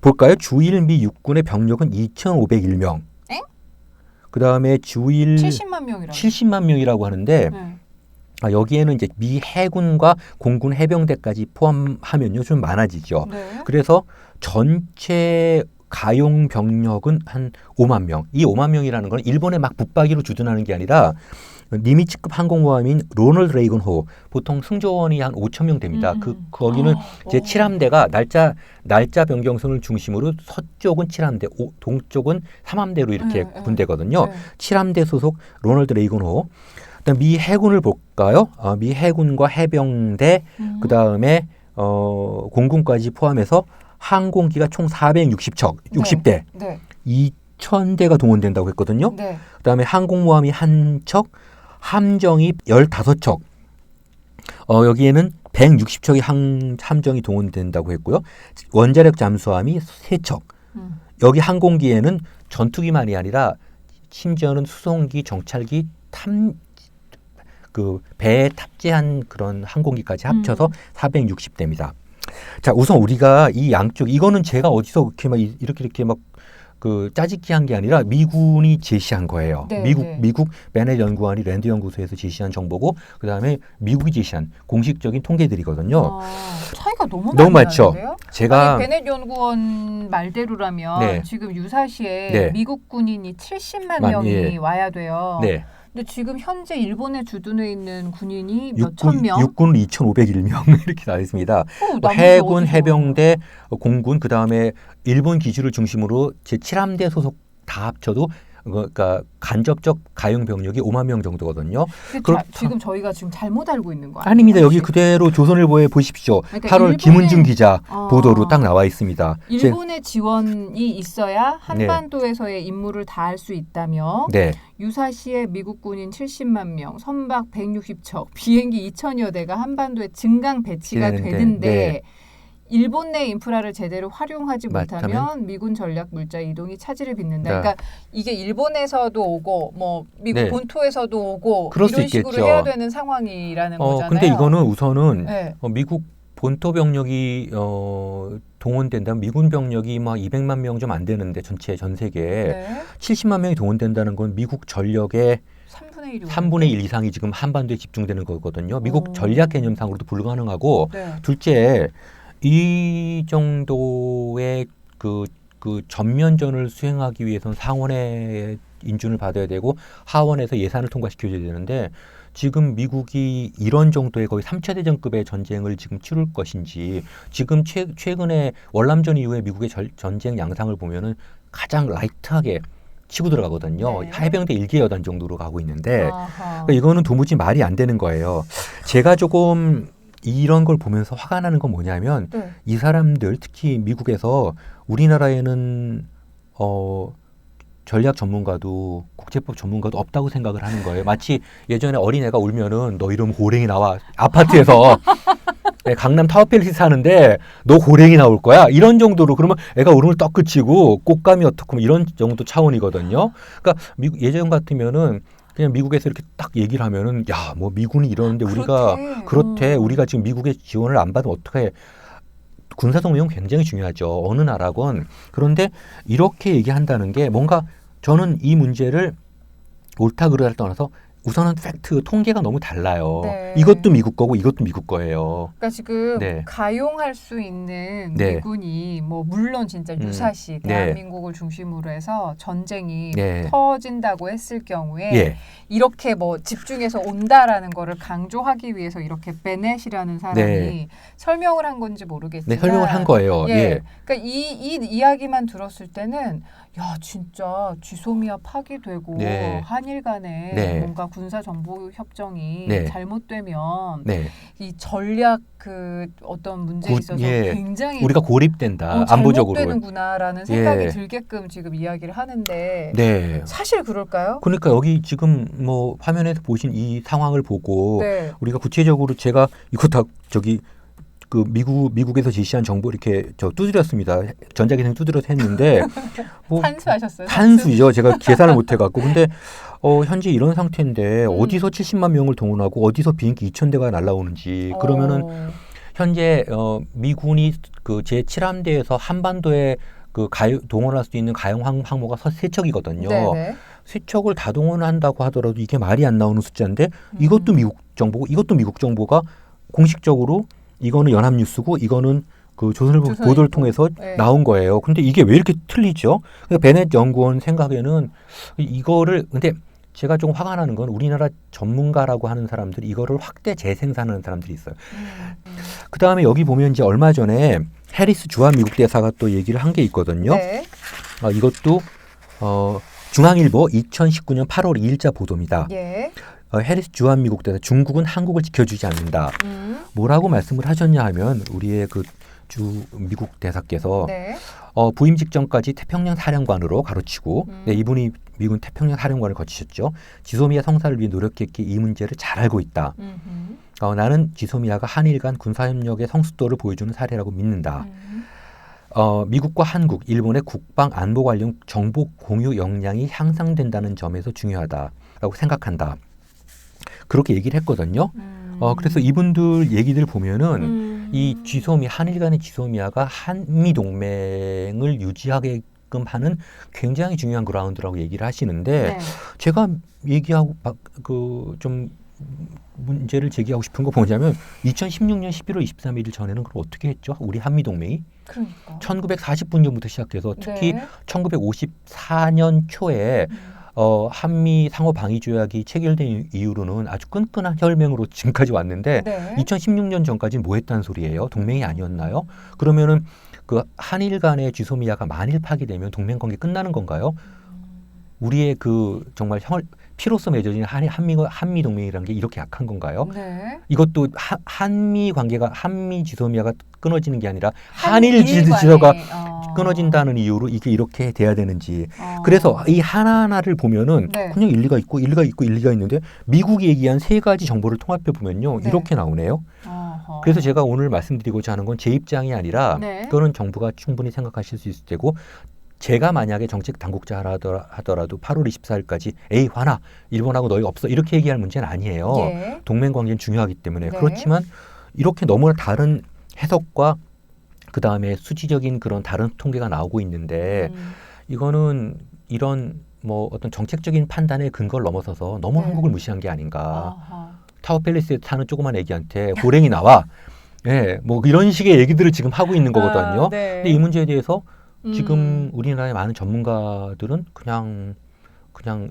볼까요? 주일 미 육군의 병력은 2,501명. 그다음에 주일 70만 명이라고 하는데 네. 여기에는 이제 미 해군과 공군 해병대까지 포함하면요 좀 많아지죠. 네. 그래서 전체 가용 병력은 한 5만 명. 이 5만 명이라는 건 일본에 막 붙박이로 주둔하는 게 아니라 니미츠급 항공모함인 로널드 레이건호 보통 승조원이 한 5천 명 됩니다. 거기는 이제 7함대가 날짜 변경선을 중심으로 서쪽은 7함대, 동쪽은 3함대로 이렇게 구분되거든요. 7함대 소속 로널드 레이건호. 그다음 미 해군을 볼까요? 미 해군과 해병대 그다음에 공군까지 포함해서 항공기가 총 460척, 60대, 네. 2,000대가 동원된다고 했거든요. 네. 그다음에 항공모함이 1척, 함정이 15척. 여기에는 160척의 함정이 동원된다고 했고요. 원자력 잠수함이 3척. 여기 항공기에는 전투기만이 아니라 심지어는 수송기, 정찰기, 배에 탑재한 그런 항공기까지 합쳐서 460대입니다. 자, 우선 우리가 이 양쪽, 이거는 제가 어디서 이렇게 막 짜집기한 게 아니라 미군이 제시한 거예요. 네, 미국 베넷 연구원이 랜드 연구소에서 제시한 정보고, 그 다음에 미국이 제시한 공식적인 통계들이거든요. 차이가 너무 많죠. 나는데요? 제가 베넷 연구원 말대로라면 네. 지금 유사시에 네. 미국 군인이 70만 명이 와야 돼요. 네. 근데 지금 현재 일본에 주둔해 있는 군인이 몇천 명? 육군 2,501명 이렇게 나와 있습니다. 나머지 해군, 어디서? 해병대, 공군, 그 다음에 일본 기지를 중심으로 제7함대 소속 다 합쳐도 그러니까 간접적 가용 병력이 5만 명 정도거든요. 지금 저희가 지금 잘못 알고 있는 거 아니에요? 아닙니다. 여기 그대로 조선일보에 보십시오. 그러니까 8월 김은중 기자 보도로 딱 나와 있습니다. 일본의 지원이 있어야 한반도에서의 임무를 다할 수 있다며 네. 유사시에 미국 군인 70만 명, 선박 160척, 비행기 2천여 대가 한반도에 증강 배치가 되는데 네. 일본 내 인프라를 제대로 활용하지 못하면 미군 전략 물자 이동이 차질을 빚는다. 그러니까 이게 일본에서도 오고 뭐 미국 본토에서도 오고 이런 식으로 해야 되는 상황이라는 거잖아요. 근데 이거는 우선은 미국 본토 병력이 동원된다면 미군 병력이 막 200만 명 좀 안 되는데 전 세계에 70만 명이 동원된다는 건 미국 전력의 3분의 1 이상이 지금 한반도에 집중되는 거거든요. 미국 전략 개념상으로도 불가능하고 둘째 이 정도의 그 전면전을 수행하기 위해서는 상원의 인준을 받아야 되고 하원에서 예산을 통과시켜줘야 되는데 지금 미국이 이런 정도의 거의 3차 대전급의 전쟁을 지금 치룰 것인지 지금 최근에 월남전 이후에 미국의 전쟁 양상을 보면은 가장 라이트하게 치고 들어가거든요. 해병대 1개 여단 정도로 가고 있는데 그러니까 이거는 도무지 말이 안 되는 거예요. 제가 조금 이런 걸 보면서 화가 나는 건 뭐냐면 이 사람들 특히 미국에서 우리나라에는 전략 전문가도 국제법 전문가도 없다고 생각을 하는 거예요. 마치 예전에 어린애가 울면은 너 이러면 호랭이 나와 아파트에서 강남 타워팰리스 사는데 너 호랭이 나올 거야 이런 정도로 그러면 애가 울음을 떡 그치고 꽃감이 어떻고 이런 정도 차원이거든요. 그러니까 예전 같으면은 그냥 미국에서 이렇게 딱 얘기를 하면은 야, 뭐 미군이 이러는데 우리가 그렇대. 우리가 지금 미국의 지원을 안 받으면 어떡해. 군사동맹은 굉장히 중요하죠. 어느 나라건. 그런데 이렇게 얘기한다는 게 뭔가 저는 이 문제를 옳다 그르다를 떠나서 우선은 팩트, 통계가 너무 달라요. 이것도 미국 거고 이것도 미국 거예요. 그러니까 지금 가용할 수 있는 미군이 뭐 물론 진짜 유사시 대한민국을 중심으로 해서 전쟁이 터진다고 했을 경우에 이렇게 뭐 집중해서 온다라는 거를 강조하기 위해서 이렇게 베넷이라는 사람이 설명을 한 건지 모르겠지만 설명을 한 거예요. 그러니까 이 이야기만 들었을 때는 야 진짜 지소미아 파기되고 한일 간에 뭔가 군사 정보 협정이 잘못되면 이 전략 그 어떤 문제에 있어서 굉장히 우리가 고립된다. 안보적으로 잘못되는구나라는 생각이 들게끔 지금 이야기를 하는데 사실 그럴까요? 그러니까 여기 지금 뭐 화면에서 보신 이 상황을 보고 우리가 구체적으로 제가 이거 다 그 미국에서 제시한 정보 이렇게 두드렸습니다. 전자기능 두드려서 했는데 뭐 탄수하셨어요? 탄수죠. 제가 계산을 못 해갖고 근데 현재 이런 상태인데 어디서 70만 명을 동원하고 어디서 비행기 2,000대가 날아오는지 그러면은 현재 미군이 그 제7함대에서 한반도에 동원할 수 있는 가용 항모가 3척이거든요. 3척을 다 동원한다고 하더라도 이게 말이 안 나오는 숫자인데 이것도 미국 정보고 이것도 미국 정보가 공식적으로 이거는 연합뉴스고 이거는 그 조선일보 보도를 통해서 나온 거예요. 근데 이게 왜 이렇게 틀리죠? 그러니까 베넷 연구원 생각에는 이거를 근데 제가 조금 화가 나는 건 우리나라 전문가라고 하는 사람들이 이거를 확대 재생산하는 사람들이 있어요. 그다음에 여기 보면 이제 얼마 전에 해리스 주한 미국 대사가 또 얘기를 한 게 있거든요. 이것도 중앙일보 2019년 8월 2일자 보도입니다. 예. 해리스 주한미국 대사 중국은 한국을 지켜주지 않는다. 뭐라고 말씀을 하셨냐 하면 우리의 그 미국 대사께서 네. 부임 직전까지 태평양 사령관으로 가로치고 네, 이분이 미군 태평양 사령관을 거치셨죠. 지소미아 성사를 위해 노력했기에 이 문제를 잘 알고 있다. 나는 지소미아가 한일 간 군사협력의 성숙도를 보여주는 사례라고 믿는다. 미국과 한국, 일본의 국방 안보 관련 정보 공유 역량이 향상된다는 점에서 중요하다라고 생각한다. 그렇게 얘기를 했거든요. 그래서 이분들 얘기들 보면은 이 지소미 한일 간의 지소미아가 한미 동맹을 유지하게끔 하는 굉장히 중요한 그라운드라고 얘기를 하시는데 네. 제가 얘기하고 좀 문제를 제기하고 싶은 거 뭐냐면 2016년 11월 23일 전에는 그럼 어떻게 했죠? 우리 한미 동맹이 그러니까. 1940년부터 시작해서 특히 네. 1954년 초에 한미 상호 방위 조약이 체결된 이후로는 아주 끈끈한 혈맹으로 지금까지 왔는데 네. 2016년 전까지는 뭐 했다는 소리예요? 동맹이 아니었나요? 그러면은 그 한일 간의 지소미아가 만일 파기되면 동맹 관계 끝나는 건가요? 우리의 그 정말 피로써 맺어진 한미 동맹이라는 게 이렇게 약한 건가요? 네. 이것도 한미 관계가 한미 지소미아가 끊어지는 게 아니라 한일 지소미아가 끊어진다는 이유로 이게 이렇게 돼야 되는지. 그래서 이 하나하나를 보면은 네. 그냥 일리가 있고 일리가 있는데 미국이 얘기한 세 가지 정보를 통합해 보면요. 네. 이렇게 나오네요. 그래서 제가 오늘 말씀드리고자 하는 건 제 입장이 아니라 네. 또는 정부가 충분히 생각하실 수 있을 테고 제가 만약에 정책 당국자 하더라도 8월 24일까지 에이 화나 일본하고 너희 없어 이렇게 얘기할 문제는 아니에요. 예. 동맹 관계는 중요하기 때문에. 네. 그렇지만 이렇게 너무나 다른 해석과 그다음에 수치적인 그런 다른 통계가 나오고 있는데 이거는 이런 뭐 어떤 정책적인 판단의 근거를 넘어서서 너무 네. 한국을 무시한 게 아닌가. 아하. 타워팰리스에 사는 조그만 애기한테 호랭이 나와. 예, 뭐 이런 식의 얘기들을 지금 하고 있는 거거든요. 네. 근데 이 문제에 대해서 지금 우리나라의 많은 전문가들은 그냥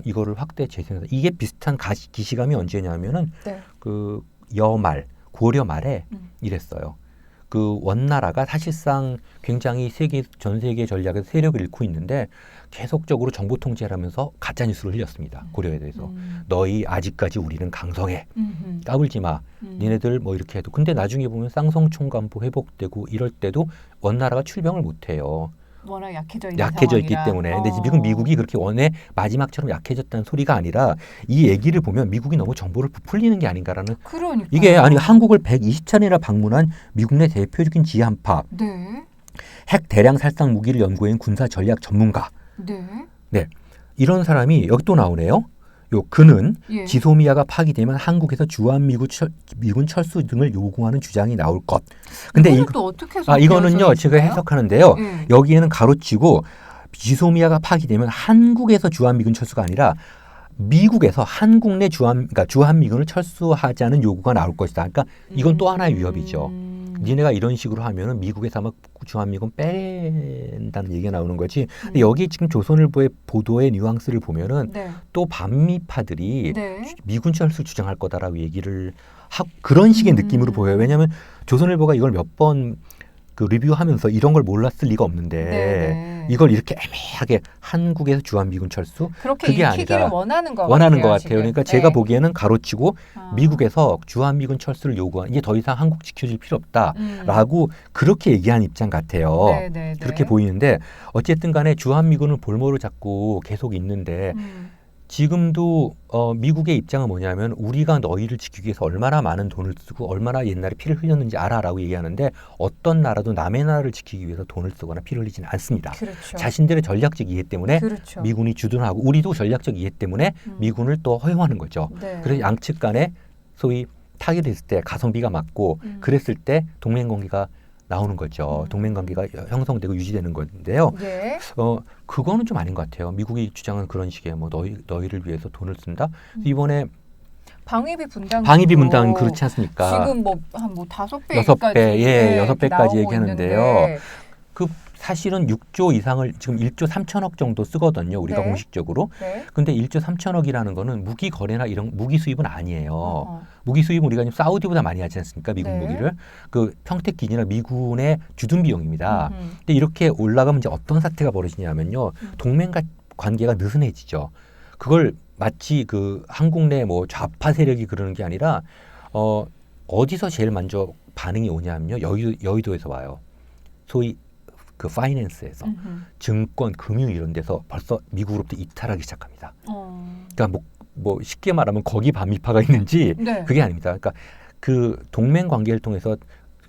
이거를 확대 재생해서 이게 비슷한 기시감이 언제냐면은 네. 그 여말 고려 말에 이랬어요. 그 원나라가 사실상 굉장히 전 세계 전략에서 세력을 잃고 있는데 계속적으로 정보 통제를 하면서 가짜 뉴스를 흘렸습니다. 고려에 대해서. 너희 아직까지 우리는 강성해. 까불지 마. 니네들 뭐 이렇게 해도. 근데 나중에 보면 쌍성총관보 회복되고 이럴 때도 원나라가 출병을 못 해요. 워낙 약해져 있기 때문에. 근데 지금 미국이 그렇게 원의 마지막처럼 약해졌다는 소리가 아니라 이 얘기를 보면 미국이 너무 정보를 부풀리는 게 아닌가라는. 그러니까. 이게 아니 한국을 120차례나 방문한 미국 내 대표적인 지한파. 네. 핵 대량 살상 무기를 연구한 군사 전략 전문가. 네. 네. 이런 사람이 여기 또 나오네요. 그는 예. 지소미아가 파기되면 한국에서 주한미군 철수 등을 요구하는 주장이 나올 것. 근데 또 어떻게 해석해요? 이거는요 제가 해석하는데요. 예. 여기에는 가로치고 지소미아가 파기되면 한국에서 주한미군 철수가 아니라 미국에서 한국 내 주한미군을 철수하자는 요구가 나올 것이다. 그러니까 이건 또 하나의 위협이죠. 니네가 이런 식으로 하면은 미국에서 아마 주한미군 뺀다는 얘기가 나오는 거지. 근데 여기 지금 조선일보의 보도의 뉘앙스를 보면은 네. 또 반미파들이 네. 미군 철수 주장할 거다라고 얘기를 그런 식의 느낌으로 보여요. 왜냐하면 조선일보가 이걸 몇 번 리뷰하면서 이런 걸 몰랐을 리가 없는데 네. 이걸 이렇게 애매하게 한국에서 주한미군 철수 그렇게 그게 익히기를 아니라 원하는 것 같아요. 지금. 그러니까 네. 제가 보기에는 가로치고 미국에서 주한미군 철수를 요구한 이게 더 이상 한국 지켜줄 필요 없다라고 그렇게 얘기한 입장 같아요. 네. 그렇게 보이는데 어쨌든 간에 주한미군을 볼모로 잡고 계속 있는데 지금도 미국의 입장은 뭐냐면 우리가 너희를 지키기 위해서 얼마나 많은 돈을 쓰고 얼마나 옛날에 피를 흘렸는지 알아라고 얘기하는데 어떤 나라도 남의 나라를 지키기 위해서 돈을 쓰거나 피를 흘리지는 않습니다. 그렇죠. 자신들의 전략적 이해 때문에 그렇죠. 미군이 주둔하고 우리도 전략적 이해 때문에 미군을 또 허용하는 거죠. 네. 그래서 양측 간에 소위 타겟했을 때 가성비가 맞고 그랬을 때 동맹관계가 나오는 거죠. 동맹관계가 형성되고 유지되는 건데요. 예. 그거는 좀 아닌 것 같아요. 미국이 주장한 그런 식의 뭐 너희를 위해서 돈을 쓴다. 이번에 방위비 분담 그렇지 않습니까? 지금 한 5배, 6배까지 얘기하는데요. 그 사실은 6조 이상을 지금 1조 3천억 정도 쓰거든요. 우리가 네. 공식적으로. 네. 근데 1조 3천억이라는 거는 무기 거래나 이런 무기 수입은 아니에요. 무기 수입은 우리가 지금 사우디보다 많이 하지 않습니까? 미국 네. 무기를. 그 평택 기지나 미군의 주둔 비용입니다. 근데 이렇게 올라가면 이제 어떤 사태가 벌어지냐면요. 동맹과 관계가 느슨해지죠. 그걸 마치 그 한국 내 뭐 좌파 세력이 그러는 게 아니라 어디서 제일 먼저 반응이 오냐면요. 여의도에서 와요. 소위 그 파이낸스에서 증권, 금융 이런 데서 벌써 미국으로부터 이탈하기 시작합니다. 그러니까 뭐 쉽게 말하면 거기 반미파가 있는지 네. 그게 아닙니다. 그러니까 그 동맹 관계를 통해서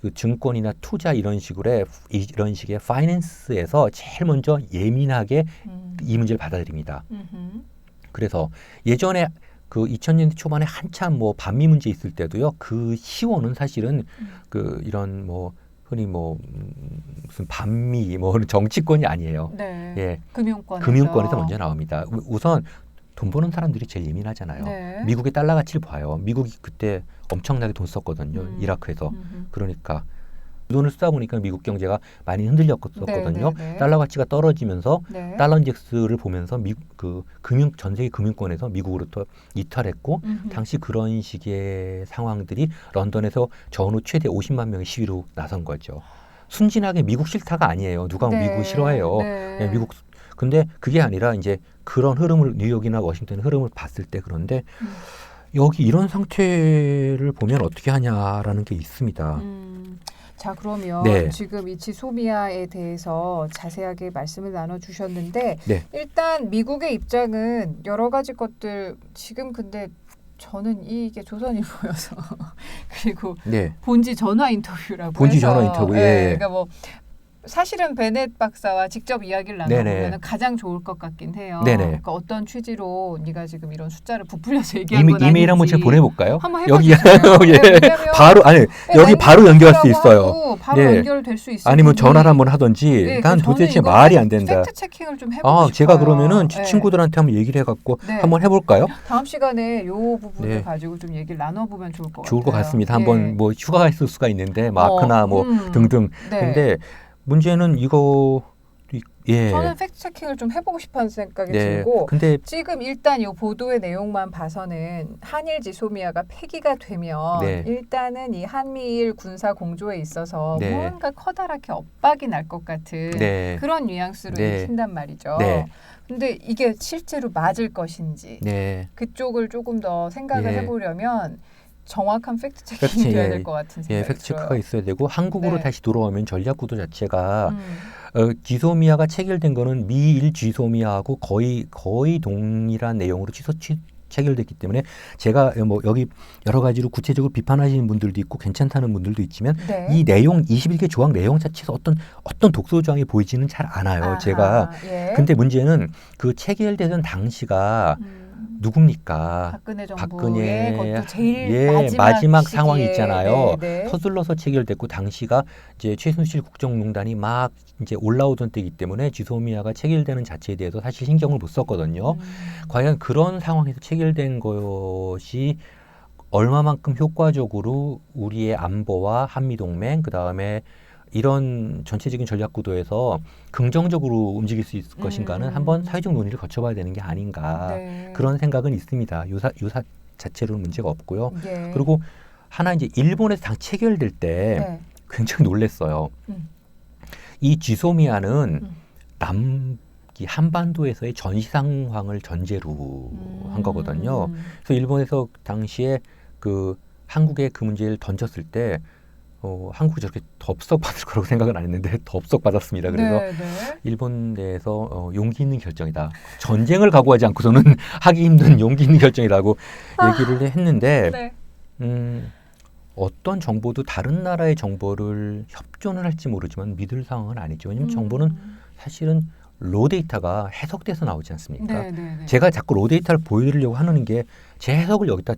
그 증권이나 투자 이런 식의 파이낸스에서 제일 먼저 예민하게 이 문제를 받아들입니다. 그래서 예전에 그 2000년대 초반에 한참 뭐 반미 문제 있을 때도요. 그 시원은 사실은 그 이런 뭐 흔히 뭐 무슨 반미 뭐 정치권이 아니에요. 네. 예. 금융권에서 먼저 나옵니다. 우선 돈 버는 사람들이 제일 예민하잖아요. 네. 미국의 달러 가치를 봐요. 미국이 그때 엄청나게 돈 썼거든요. 이라크에서. 그러니까 그 돈을 쓰다 보니까 미국 경제가 많이 흔들렸었거든요. 네. 달러 가치가 떨어지면서 네. 달러 인덱스를 보면서 전 세계 금융권에서 미국으로부터 이탈했고 당시 그런 식의 상황들이 런던에서 전후 최대 50만 명의 시위로 나선 거죠. 순진하게 미국 싫다가 아니에요. 누가 네. 미국 싫어해요. 네. 예, 미국 근데 그게 아니라 이제 그런 흐름을 뉴욕이나 워싱턴의 흐름을 봤을 때 그런데 여기 이런 상태를 보면 어떻게 하냐라는 게 있습니다. 자, 그러면 네. 지금 이 지소미아에 대해서 자세하게 말씀을 나눠주셨는데 네. 일단 미국의 입장은 여러 가지 것들 지금 근데 저는 이게 조선일보여서 그리고 네. 본지 전화 인터뷰라고 본지 해서 전화 인터뷰. 예. 그러니까 뭐 사실은 베넷 박사와 직접 이야기를 나눠보면 가장 좋을 것 같긴 해요. 네네. 그러니까 어떤 취지로 네가 지금 이런 숫자를 부풀려서 얘기한 건 아닌지. 이메일 한번 제가 보내볼까요? 한번 여기 해봐주세요. 예. 왜냐면 바로 아니 여기 바로 연결할 수 있어요. 하고 바로 예. 연결될 수 있어요. 아니면 전화를 한번 하던지. 네, 난 저는 도대체 이거 말이 안 된다. 팩트 체킹을 좀 해보고 싶어요. 제가 그러면은 네. 친구들한테 한번 얘기를 해갖고 네. 한번 해볼까요? 다음 시간에 요 부분을 네. 가지고 좀 얘기를 나눠보면 좋을 것 같아요. 좋을 것 같습니다. 예. 한번 뭐 휴가가 있을 수가 있는데 마크나 뭐 등등. 네. 근데 문제는 이거 예. 저는 팩트 체킹을 좀 해보고 싶어하는 생각이 네. 들고 근데 지금 일단 이 보도의 내용만 봐서는 한일 지소미아가 폐기가 되면 네. 일단은 이 한미일 군사 공조에 있어서 네. 뭔가 커다랗게 엇박이 날 것 같은 네. 그런 뉘앙스로 네. 읽힌단 말이죠. 네. 근데 이게 실제로 맞을 것인지 네. 그쪽을 조금 더 생각을 예. 해보려면 정확한 팩트 체킹이 돼야 될 것 같은 생각이 예, 팩트 체크가 들어요. 있어야 되고 한국으로 네. 다시 돌아오면 전략 구도 자체가 지소미아가 체결된 거는 미일 지소미아하고 거의 동일한 내용으로 체결됐기 때문에 제가 뭐 여기 여러 가지로 구체적으로 비판하시는 분들도 있고 괜찮다는 분들도 있지만 네. 이 내용 21개 조항 내용 자체에서 어떤 독소 조항이 보이지는 잘 않아요. 아하, 제가 예. 근데 문제는 그 체결되던 당시가 누굽니까? 박근혜 것도 제일 마지막 시기에, 상황이 있잖아요. 네. 서둘러서 체결됐고 당시가 이제 최순실 국정농단이 막 이제 올라오던 때이기 때문에 지소미아가 체결되는 자체에 대해서 사실 신경을 못 썼거든요. 과연 그런 상황에서 체결된 것이 얼마만큼 효과적으로 우리의 안보와 한미동맹 그다음에 이런 전체적인 전략 구도에서 긍정적으로 움직일 수 있을 것인가는 한번 사회적 논의를 거쳐봐야 되는 게 아닌가 네. 그런 생각은 있습니다. 요사 자체로는 문제가 없고요. 예. 그리고 하나 이제 일본에서 당 체결될 때 네. 굉장히 놀랐어요. 이 지소미아는 남기 한반도에서의 전시 상황을 전제로 한 거거든요. 그래서 일본에서 당시에 그 한국에 그 문제를 던졌을 때 한국이 저렇게 덥석 받을 거라고 생각은 안 했는데 덥석 받았습니다. 그래서 네, 네. 일본 내에서 용기 있는 결정이다. 전쟁을 각오하지 않고서는 하기 힘든 용기 있는 결정이라고 얘기를 했는데 네. 어떤 정보도 다른 나라의 정보를 협조는 할지 모르지만 믿을 상황은 아니죠. 왜냐하면 정보는 사실은 로 데이터가 해석돼서 나오지 않습니까? 네, 네, 네. 제가 자꾸 로 데이터를 보여드리려고 하는 게 제 해석을 여기다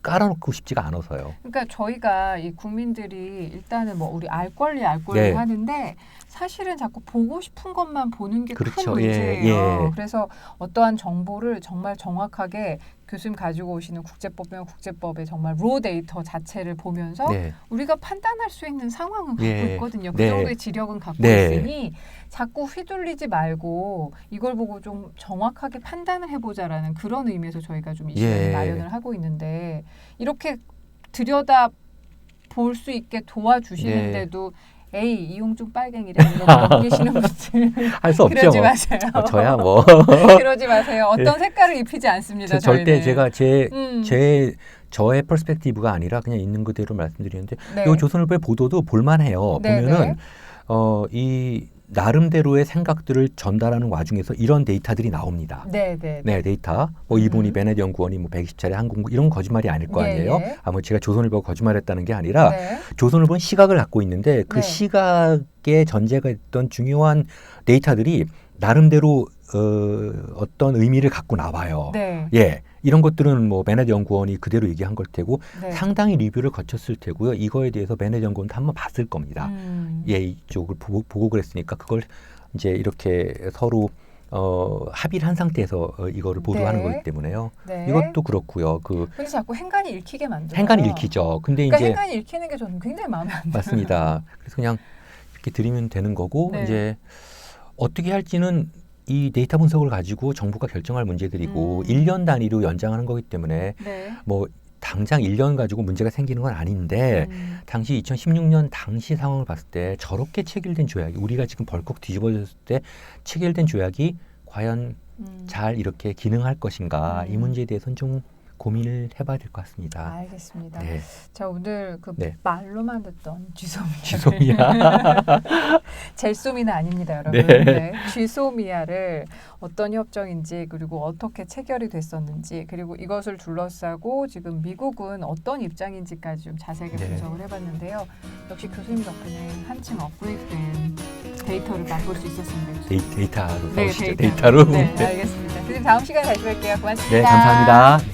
깔아놓고 싶지가 않아서요. 그러니까 저희가 이 국민들이 일단은 뭐 우리 알 권리 네. 하는데 사실은 자꾸 보고 싶은 것만 보는 게 큰 그렇죠. 문제예요. 예. 그래서 어떠한 정보를 정말 정확하게 교수님 가지고 오시는 국제법이면 국제법의 정말 로 데이터 자체를 보면서 네. 우리가 판단할 수 있는 상황은 갖고 예. 있거든요. 그 네. 정도의 지력은 갖고 네. 있으니 자꾸 휘둘리지 말고 이걸 보고 좀 정확하게 판단을 해보자라는 그런 의미에서 저희가 좀 이 시간에 예. 마련을 하고 있는데 이렇게 들여다 볼 수 있게 도와주시는데도 에이 이용중 빨갱이래 이러고 넘기시는 분들 할 수 없죠. 그러지 뭐. 마세요. 저야 뭐 그러지 마세요. 어떤 색깔을 입히지 않습니다. 절대 저희는. 제가 저의 퍼스펙티브가 아니라 그냥 있는 그대로 말씀드리는데 네. 이 조선일보의 보도도 볼만해요. 네, 보면은 이 나름대로의 생각들을 전달하는 와중에서 이런 데이터들이 나옵니다. 네. 데이터. 뭐 이분이 베네디 연구원이 뭐 120차례 한국 이런 거짓말이 아닐 거 아니에요. 예. 뭐 제가 조선일보가 거짓말했다는 게 아니라 네. 조선일보는 시각을 갖고 있는데 그 네. 시각의 전제가 있던 중요한 데이터들이 나름대로 어떤 의미를 갖고 나와요. 네. 예, 이런 것들은 뭐 베네디 연구원이 그대로 얘기한 걸 테고 네. 상당히 리뷰를 거쳤을 테고요. 이거에 대해서 베네디 연구원도 한번 봤을 겁니다. 예, 이쪽을 보고 그랬으니까 그걸 이제 이렇게 서로 합의를 한 상태에서 이거를 보도하는 네. 거기 때문에요. 네. 이것도 그렇고요. 근데 자꾸 행간이 읽히게 만들어요. 행간이 읽히죠. 근데 그러니까 이제 행간이 읽히는 게 저는 굉장히 마음에 안 들어요. 맞습니다. 그래서 그냥 이렇게 드리면 되는 거고 네. 이제 어떻게 할지는 이 데이터 분석을 가지고 정부가 결정할 문제들이고 1년 단위로 연장하는 거기 때문에 네. 뭐 당장 1년 가지고 문제가 생기는 건 아닌데 당시 2016년 당시 상황을 봤을 때 저렇게 체결된 조약이 우리가 지금 벌컥 뒤집어졌을 때 체결된 조약이 과연 잘 이렇게 기능할 것인가 이 문제에 대해서는 좀 고민을 해봐야 될 것 같습니다. 알겠습니다. 네. 자 오늘 그 네. 말로만 듣던 쥐소미아. 지소미아. 젤소미는 아닙니다, 여러분. 네. 네. 쥐소미아를 어떤 협정인지 그리고 어떻게 체결이 됐었는지 그리고 이것을 둘러싸고 지금 미국은 어떤 입장인지까지 좀 자세하게 네. 분석을 해봤는데요. 역시 교수님 덕분에 한층 업그레이드된 데이터를 맛볼 수 있었습니다. 데이터로 네, 싸우시죠. 데이터로. 네, 알겠습니다. 교수님 다음 시간에 다시 뵐게요. 고맙습니다. 네, 감사합니다.